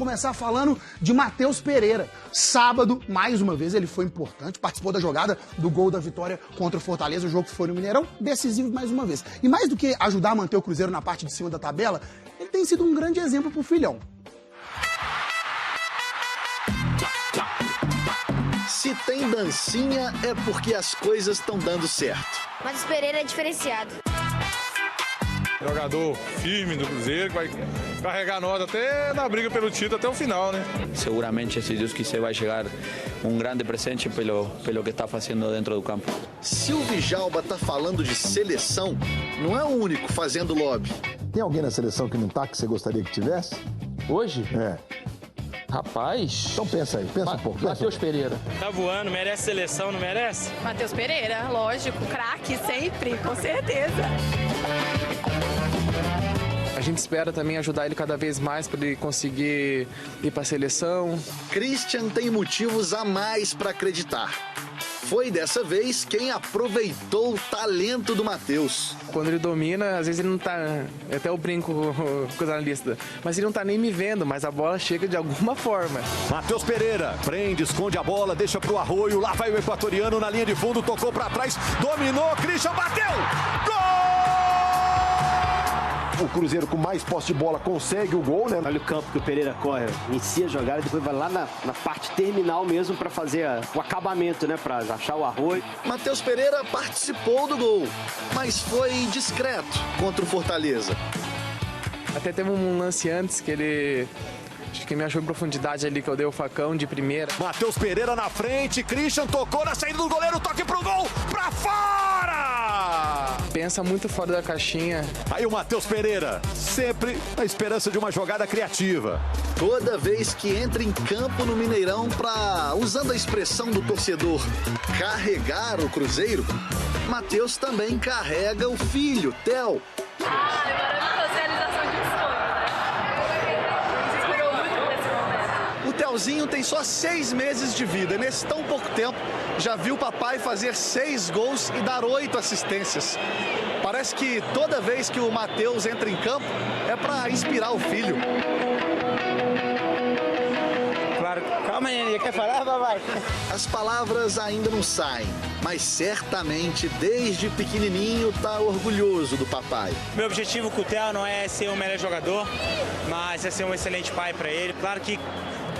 Começar falando de Matheus Pereira. Sábado, mais uma vez, ele foi importante, participou da jogada do gol da vitória contra o Fortaleza, o jogo que foi no Mineirão, decisivo mais uma vez. E mais do que ajudar a manter o Cruzeiro na parte de cima da tabela, ele tem sido um grande exemplo pro filhão. Se tem dancinha, é porque as coisas estão dando certo. Matheus Pereira é diferenciado. Jogador firme do Cruzeiro, que vai carregar nós até na briga pelo título, até o final, né? Seguramente, se Deus quiser, vai chegar um grande presente pelo que está fazendo dentro do campo. Se o Djalma tá falando de seleção, não é o único fazendo lobby. Tem alguém na seleção que não tá, que você gostaria que tivesse? Hoje? É. Rapaz... Então pensa aí, pensa um pouco. Matheus Pereira. Tá voando, merece seleção, não merece? Matheus Pereira, lógico, craque sempre, com certeza. A gente espera também ajudar ele cada vez mais para ele conseguir ir para a seleção. Christian tem motivos a mais para acreditar. Foi dessa vez quem aproveitou o talento do Matheus. Quando ele domina, às vezes ele não tá... Até eu brinco com os analistas. Mas ele não tá nem me vendo, mas a bola chega de alguma forma. Matheus Pereira prende, esconde a bola, deixa pro Arroio. Lá vai o equatoriano na linha de fundo, tocou para trás, dominou, Christian bateu! Gol! O Cruzeiro com mais posse de bola consegue o gol, né? Olha o campo que o Pereira corre, inicia a jogada e depois vai lá na parte terminal mesmo para fazer o acabamento, né? Para achar o Arroio. Matheus Pereira participou do gol, mas foi discreto contra o Fortaleza. Até teve um lance antes que ele... Acho que me achou em profundidade ali, que eu dei o facão de primeira. Matheus Pereira na frente, Christian tocou na saída do goleiro, toque pro gol, pra fora! Pensa muito fora da caixinha. Aí o Matheus Pereira, sempre na esperança de uma jogada criativa. Toda vez que entra em campo no Mineirão para, usando a expressão do torcedor, carregar o Cruzeiro, Matheus também carrega o filho, Theo. Ai, maravilhosa realização de um sonho, né? Se inspirou muito nesse momento. O Theozinho tem só 6 meses de vida. Nesse tão pouco tempo, já viu o papai fazer 6 gols e dar 8 assistências. Parece que toda vez que o Matheus entra em campo, é para inspirar o filho. Claro. Calma aí, quer falar, papai? As palavras ainda não saem, mas certamente, desde pequenininho, tá orgulhoso do papai. Meu objetivo com o Theo não é ser o melhor jogador, mas é ser um excelente pai para ele. Claro que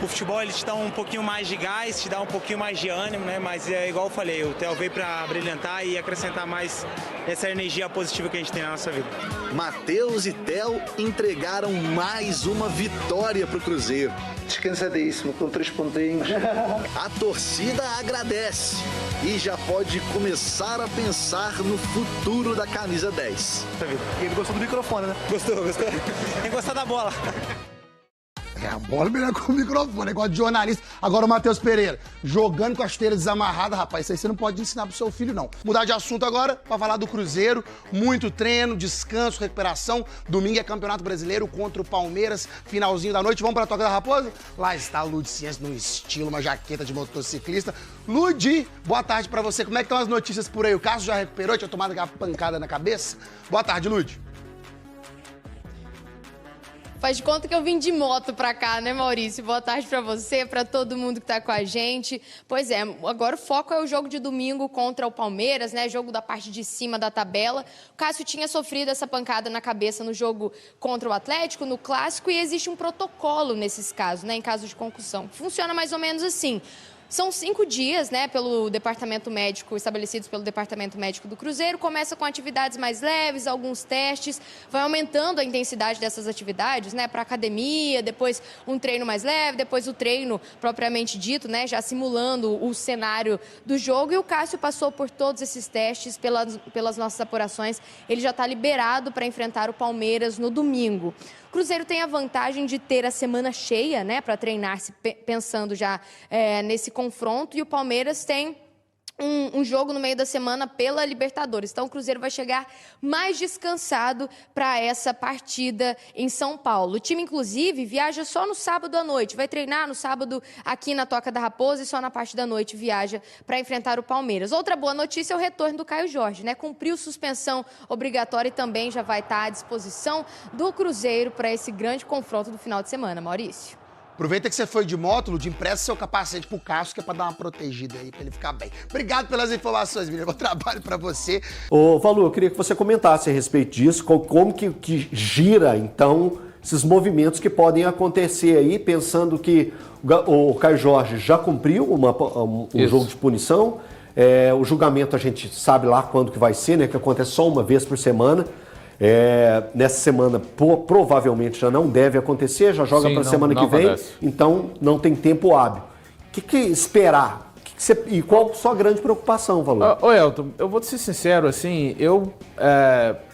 o futebol ele te dá um pouquinho mais de gás, te dá um pouquinho mais de ânimo, né? Mas é igual eu falei, o Theo veio para brilhantar e acrescentar mais essa energia positiva que a gente tem na nossa vida. Matheus e Theo entregaram mais uma vitória pro Cruzeiro. Descansadíssimo, com 3 pontinhos. A torcida agradece e já pode começar a pensar no futuro da camisa 10. E ele gostou do microfone, né? Gostou? Tem que gostar da bola. É, a bola melhor com o microfone, negócio de jornalista. Agora o Matheus Pereira, jogando com as teiras desamarradas, rapaz, isso aí você não pode ensinar pro seu filho, não. Mudar de assunto agora, pra falar do Cruzeiro. Muito treino, descanso, recuperação. Domingo é Campeonato Brasileiro contra o Palmeiras, finalzinho da noite. Vamos pra Toca da Raposa? Lá está o Ludi Ciência no estilo, uma jaqueta de motociclista. Ludi, boa tarde pra você. Como é que estão as notícias por aí? O Cássio já recuperou? Tinha tomado aquela pancada na cabeça? Boa tarde, Ludi. Faz de conta que eu vim de moto pra cá, né, Maurício? Boa tarde pra você, pra todo mundo que tá com a gente. Pois é, agora o foco é o jogo de domingo contra o Palmeiras, né? Jogo da parte de cima da tabela. O Cássio tinha sofrido essa pancada na cabeça no jogo contra o Atlético, no Clássico, e existe um protocolo nesses casos, né? Em caso de concussão. Funciona mais ou menos assim. São 5 dias, né, pelo departamento médico, estabelecidos pelo departamento médico do Cruzeiro. Começa com atividades mais leves, alguns testes, vai aumentando a intensidade dessas atividades, né, para academia, depois um treino mais leve, depois o treino propriamente dito, né, já simulando o cenário do jogo. E o Cássio passou por todos esses testes, pelas nossas apurações. Ele já está liberado para enfrentar o Palmeiras no domingo. O Cruzeiro tem a vantagem de ter a semana cheia, né, para treinar, pensando já nesse confronto, e o Palmeiras tem um jogo no meio da semana pela Libertadores. Então, o Cruzeiro vai chegar mais descansado para essa partida em São Paulo. O time, inclusive, viaja só no sábado à noite. Vai treinar no sábado aqui na Toca da Raposa e só na parte da noite viaja para enfrentar o Palmeiras. Outra boa notícia é o retorno do Caio Jorge, né? Cumpriu suspensão obrigatória e também já vai estar à disposição do Cruzeiro para esse grande confronto do final de semana. Maurício. Aproveita que você foi de módulo, de empresta seu capacete pro Cássio, que é pra dar uma protegida aí, pra ele ficar bem. Obrigado pelas informações, menino. Bom trabalho pra você. Ô, Valu, eu queria que você comentasse a respeito disso, como que gira, então, esses movimentos que podem acontecer aí, pensando que o Caio Jorge já cumpriu um jogo de punição. O julgamento a gente sabe lá quando que vai ser, né? Que acontece só uma vez por semana. Nessa semana provavelmente já não deve acontecer, já joga para a semana que vem, então não tem tempo hábil. O que esperar? E qual a sua grande preocupação, Valu? Ô Elton, eu vou ser sincero, assim, eu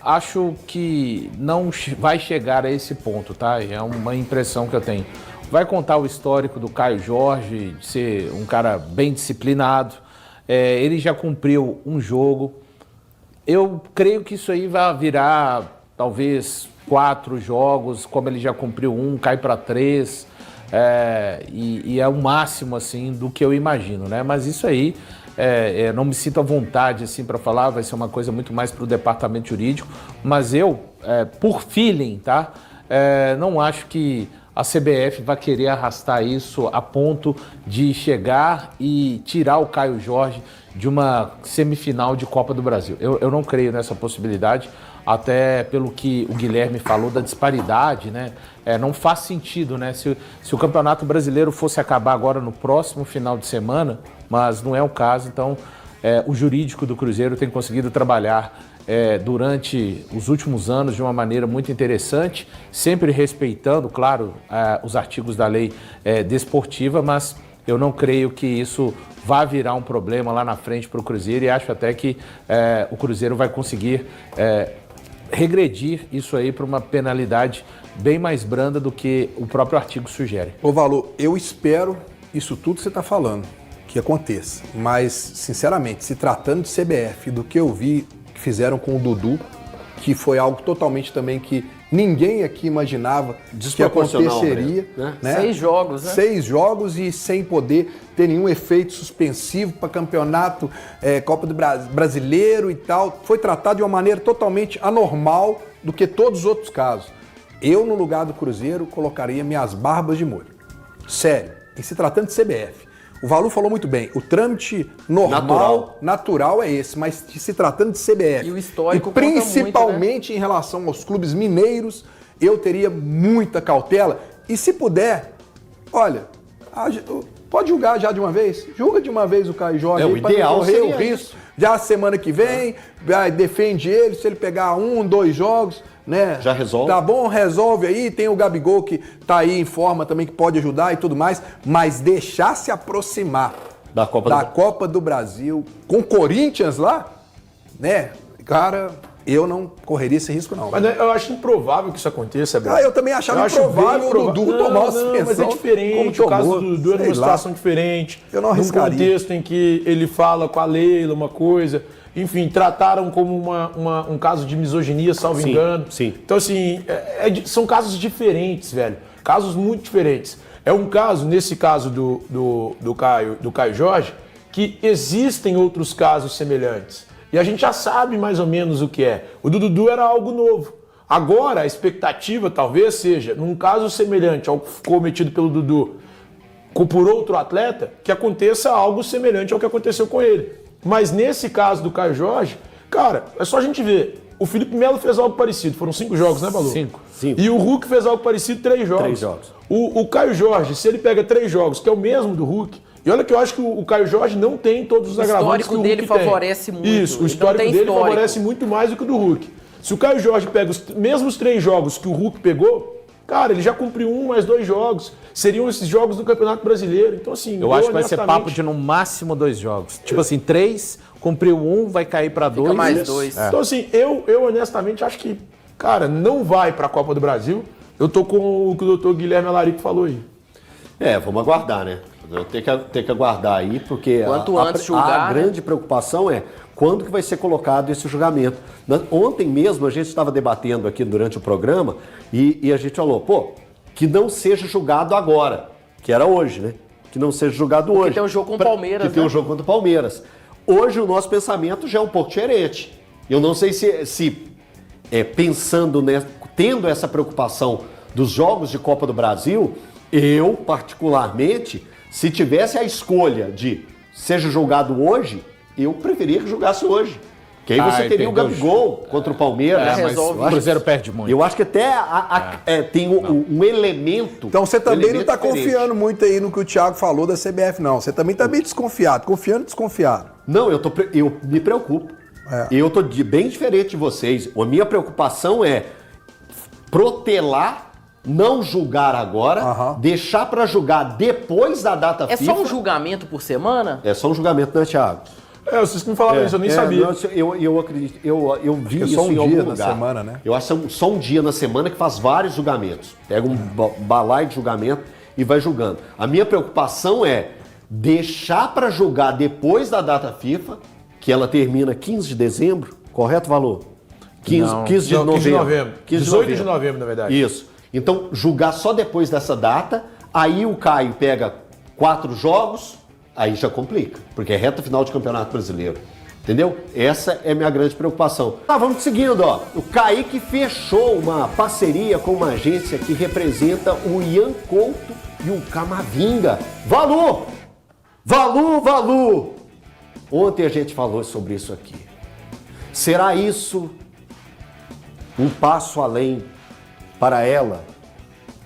acho que não vai chegar a esse ponto, tá? É uma impressão que eu tenho. Vai contar o histórico do Caio Jorge, de ser um cara bem disciplinado, ele já cumpriu um jogo. Eu creio que isso aí vai virar talvez 4 jogos, como ele já cumpriu um, cai para 3, e é o máximo assim do que eu imagino, né? Mas isso aí, não me sinto à vontade assim para falar, vai ser uma coisa muito mais para o departamento jurídico, mas eu, por feeling, tá? Não acho que a CBF vai querer arrastar isso a ponto de chegar e tirar o Caio Jorge de uma semifinal de Copa do Brasil. Eu não creio nessa possibilidade, até pelo que o Guilherme falou da disparidade, né? Não faz sentido, né? Se o Campeonato Brasileiro fosse acabar agora no próximo final de semana, mas não é o caso, então o jurídico do Cruzeiro tem conseguido trabalhar durante os últimos anos de uma maneira muito interessante, sempre respeitando, claro, os artigos da lei desportiva, mas eu não creio que isso vá virar um problema lá na frente para o Cruzeiro e acho até que o Cruzeiro vai conseguir regredir isso aí para uma penalidade bem mais branda do que o próprio artigo sugere. Ô Valu, eu espero isso tudo que você está falando que aconteça, mas sinceramente, se tratando de CBF, do que eu vi que fizeram com o Dudu, que foi algo totalmente também que ninguém aqui imaginava que aconteceria. Né? 6 jogos, né? 6 jogos e sem poder ter nenhum efeito suspensivo para campeonato, Copa do Brasileiro e tal. Foi tratado de uma maneira totalmente anormal do que todos os outros casos. Eu, no lugar do Cruzeiro, colocaria minhas barbas de molho. Sério. E se tratando de CBF. O Valu falou muito bem, o trâmite normal, natural é esse, mas se tratando de CBF, e o histórico principalmente muito, né? Em relação aos clubes mineiros, eu teria muita cautela. E se puder, olha, pode julgar já de uma vez, julga de uma vez o Caio Jorge, o ideal correr seria o risco. Já semana que vem, defende ele, se ele pegar 1, 2 jogos, né? Já resolve. Tá bom, resolve aí. Tem o Gabigol que tá aí em forma também, que pode ajudar e tudo mais. Mas deixar se aproximar da Copa do Brasil com o Corinthians lá, né? Cara, eu não correria esse risco, não. Mas eu acho improvável que isso aconteça, Beto. Eu também achava improvável o Dudu tomar uma suspensão. Mas é diferente, o caso do Dudu é numa situação diferente. Eu não arriscaria. Num contexto em que ele fala com a Leila uma coisa... Enfim, trataram como um caso de misoginia, salvo engano. Sim. Então, assim, são casos diferentes, velho. Casos muito diferentes. É um caso, nesse caso do Caio Jorge, que existem outros casos semelhantes. E a gente já sabe mais ou menos o que é. O do Dudu era algo novo. Agora, a expectativa talvez seja, num caso semelhante ao cometido pelo Dudu por outro atleta, que aconteça algo semelhante ao que aconteceu com ele. Mas nesse caso do Caio Jorge, cara, é só a gente ver. O Felipe Melo fez algo parecido. Foram 5 jogos, né, Balu? 5. E o Hulk fez algo parecido, 3 jogos. 3 jogos. O Caio Jorge, se ele pega 3 jogos, que é o mesmo do Hulk, e olha que eu acho que o Caio Jorge não tem todos os agravantes que o Hulk tem. O histórico dele favorece muito. Isso, o histórico dele favorece muito mais do que o do Hulk. Se o Caio Jorge pega os mesmos 3 jogos que o Hulk pegou, cara, ele já cumpriu 1 mais 2 jogos. Seriam esses jogos do Campeonato Brasileiro. Então, assim, eu acho que vai ser papo de no máximo 2 jogos. Tipo assim, 3, cumpriu 1, vai cair para 2. Fica mais 2. Então, assim, eu honestamente acho que, cara, não vai para a Copa do Brasil. Eu tô com o que o doutor Guilherme Alarico falou aí. Vamos aguardar, né? Tem que aguardar aí, porque a grande preocupação é quando que vai ser colocado esse julgamento. Ontem mesmo a gente estava debatendo aqui durante o programa e a gente falou, que não seja julgado agora, que era hoje, né? Que não seja julgado hoje. Que tem um jogo com o Palmeiras, Que tem um jogo contra o Palmeiras. Hoje o nosso pensamento já é um pouco diferente. Eu não sei se pensando, tendo essa preocupação dos jogos de Copa do Brasil, Eu, particularmente, se tivesse a escolha de seja jogado hoje, eu preferia que jogasse hoje. Que aí você teria o Gabigol contra o Palmeiras. Mas o Cruzeiro perde muito. Eu acho que até tem um elemento... Então você também não está confiando muito aí no que o Thiago falou da CBF, não. Você também está bem desconfiado. Confiando e desconfiado. Não, eu me preocupo. Eu estou bem diferente de vocês. A minha preocupação é protelar, não julgar agora, deixar para julgar depois da data FIFA. É só um julgamento por semana? É só um julgamento, né, Thiago? Vocês que me falaram isso, eu nem sabia. Não, eu acredito, eu vi isso só um em algum dia lugar. na semana, né? Eu acho que só um dia na semana que faz vários julgamentos. Pega um balaio de julgamento e vai julgando. A minha preocupação é deixar para julgar depois da data FIFA, que ela termina 15 de dezembro, correto, Valor? 15 de novembro. 18 de novembro, na verdade. Isso. Então, julgar só depois dessa data, aí o Caio pega 4 jogos, aí já complica, porque é reta final de Campeonato Brasileiro. Entendeu? Essa é a minha grande preocupação. Vamos seguindo, ó. O Kaique fechou uma parceria com uma agência que representa o Ian Couto e o Camavinga. Valu! Ontem a gente falou sobre isso aqui. Será isso um passo além para ela,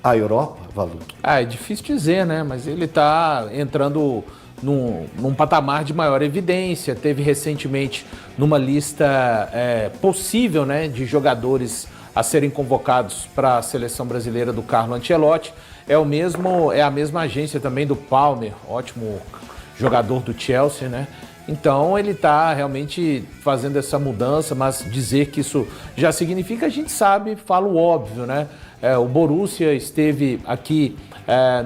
a Europa, Valu? É difícil dizer, né? Mas ele está entrando num patamar de maior evidência. Teve recentemente numa lista possível, né, de jogadores a serem convocados para a seleção brasileira do Carlo Ancelotti. É a mesma agência também do Palmer, ótimo jogador do Chelsea, né? Então ele está realmente fazendo essa mudança, mas dizer que isso já significa, a gente sabe, fala o óbvio, né? O Borussia esteve aqui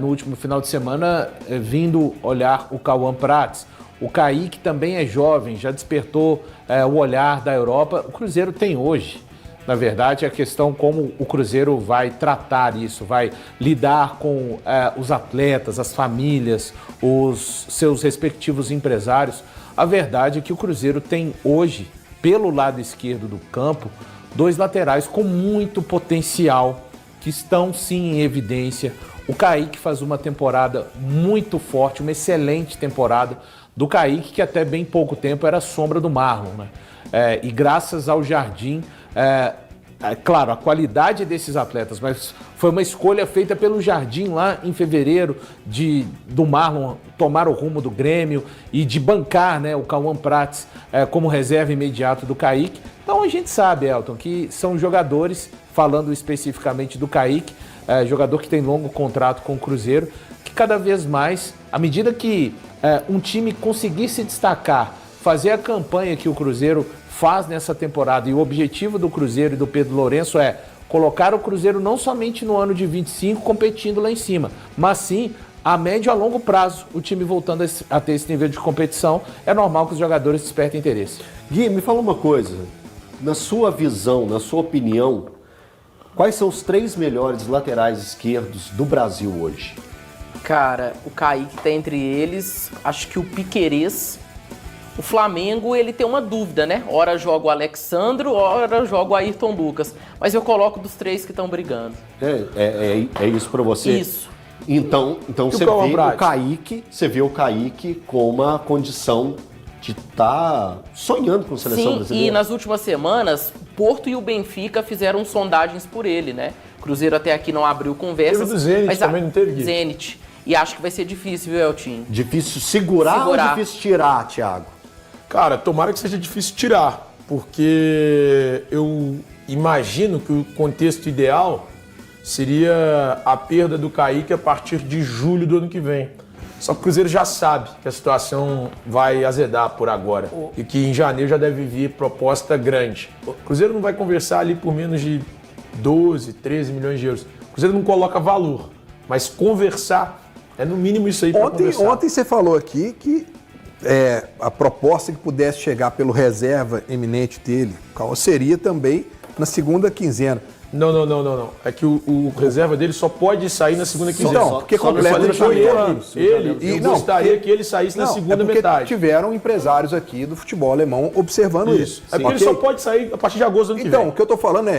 no último final de semana vindo olhar o Cauã Prats. O Kaique também é jovem, já despertou o olhar da Europa. O Cruzeiro tem hoje, na verdade, a questão como o Cruzeiro vai tratar isso, vai lidar com os atletas, as famílias, os seus respectivos empresários. A verdade é que o Cruzeiro tem hoje, pelo lado esquerdo do campo, 2 laterais com muito potencial, que estão sim em evidência. O Kaique faz uma temporada muito forte, uma excelente temporada do Kaique, que até bem pouco tempo era sombra do Marlon, né? E graças ao Jardim, claro, a qualidade desses atletas, mas foi uma escolha feita pelo Jardim lá em fevereiro do Marlon tomar o rumo do Grêmio e de bancar, né, o Cauã Prats como reserva imediato do Kaique. Então a gente sabe, Elton, que são jogadores, falando especificamente do Kaique, jogador que tem longo contrato com o Cruzeiro, que cada vez mais, à medida que um time conseguir se destacar, fazer a campanha que o Cruzeiro faz nessa temporada, e o objetivo do Cruzeiro e do Pedro Lourenço é colocar o Cruzeiro não somente no ano de 25 competindo lá em cima, mas sim a médio e a longo prazo, o time voltando a ter esse nível de competição, é normal que os jogadores despertem interesse. Gui, me fala uma coisa, na sua visão, na sua opinião, quais são os 3 melhores laterais esquerdos do Brasil hoje? Cara, o Kaique tá entre eles, acho que o Piquerez. O Flamengo, ele tem uma dúvida, né? Ora joga o Alexandro, ora joga o Ayrton Lucas. Mas eu coloco dos 3 que estão brigando. É isso pra você? Isso. Então você vê o Kaique com uma condição de estar sonhando com a seleção brasileira. E nas últimas semanas, o Porto e o Benfica fizeram sondagens por ele, né? O Cruzeiro até aqui não abriu conversas. Teve do Zenit, mas também não teve, Gui? Zenit. E acho que vai ser difícil, viu, Eltinho? Difícil segurar ou difícil tirar, Thiago? Cara, tomara que seja difícil tirar, porque eu imagino que o contexto ideal seria a perda do Kaique a partir de julho do ano que vem. Só que o Cruzeiro já sabe que a situação vai azedar por agora e que em janeiro já deve vir proposta grande. O Cruzeiro não vai conversar ali por menos de 12, 13 milhões de euros. O Cruzeiro não coloca valor, mas conversar é no mínimo isso aí para conversar. Ontem você falou aqui que a proposta que pudesse chegar pelo reserva eminente dele seria também na segunda quinzena. Não. É que o reserva dele só pode sair na segunda quinzena. Não, porque completamente eu gostaria que ele saísse na segunda metade. Tiveram empresários aqui do futebol alemão observando isso. É porque ele só pode sair a partir de agosto do ano que vem. Então, o que eu tô falando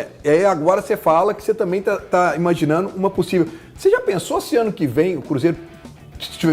agora você fala que você também tá imaginando uma possível... Você já pensou se ano que vem o Cruzeiro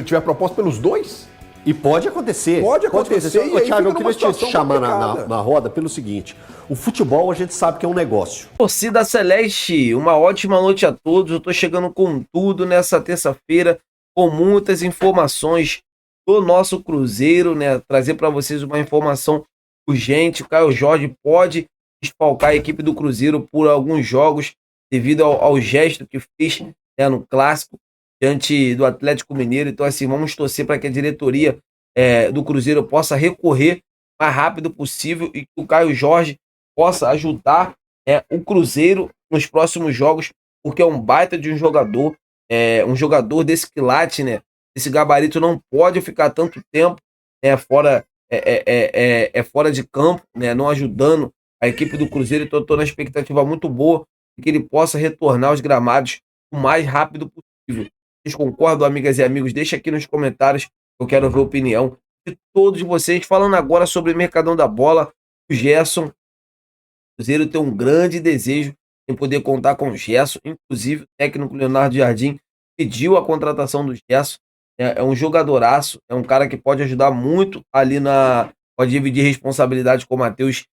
tiver proposta pelos dois? E pode acontecer. Pode acontecer. Ô, Thiago, eu queria te chamar na roda pelo seguinte: o futebol a gente sabe que é um negócio. Torcida Celeste, uma ótima noite a todos. Eu tô chegando com tudo nessa terça-feira, com muitas informações do nosso Cruzeiro, né? Trazer para vocês uma informação urgente. O Caio Jorge pode desfalcar a equipe do Cruzeiro por alguns jogos devido ao gesto que fez, né, no clássico diante do Atlético Mineiro. Então, assim, vamos torcer para que a diretoria do Cruzeiro possa recorrer o mais rápido possível e que o Caio Jorge possa ajudar o Cruzeiro nos próximos jogos, porque é um baita de um jogador desse quilate, né? Esse gabarito não pode ficar tanto tempo fora de campo, né? Não ajudando a equipe do Cruzeiro. Então, estou na expectativa muito boa de que ele possa retornar aos gramados o mais rápido possível. Vocês concordam, amigas e amigos? Deixa aqui nos comentários, eu quero ver a opinião de todos vocês. Falando agora sobre o Mercadão da Bola, o Gerson. O Cruzeiro tem um grande desejo em poder contar com o Gerson. Inclusive, o técnico Leonardo Jardim pediu a contratação do Gerson. É um jogadoraço, é um cara que pode ajudar muito ali pode dividir responsabilidade com o Matheus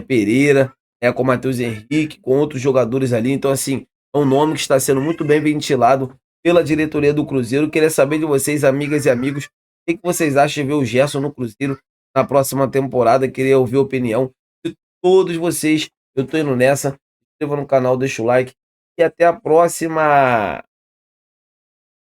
Pereira, com o Matheus Henrique, com outros jogadores ali. Então, assim, é um nome que está sendo muito bem ventilado pela diretoria do Cruzeiro. Queria saber de vocês, amigas e amigos, o que vocês acham de ver o Gerson no Cruzeiro na próxima temporada. Queria ouvir a opinião de todos vocês. Eu tô indo nessa. Se inscreva no canal, deixa o like e até a próxima!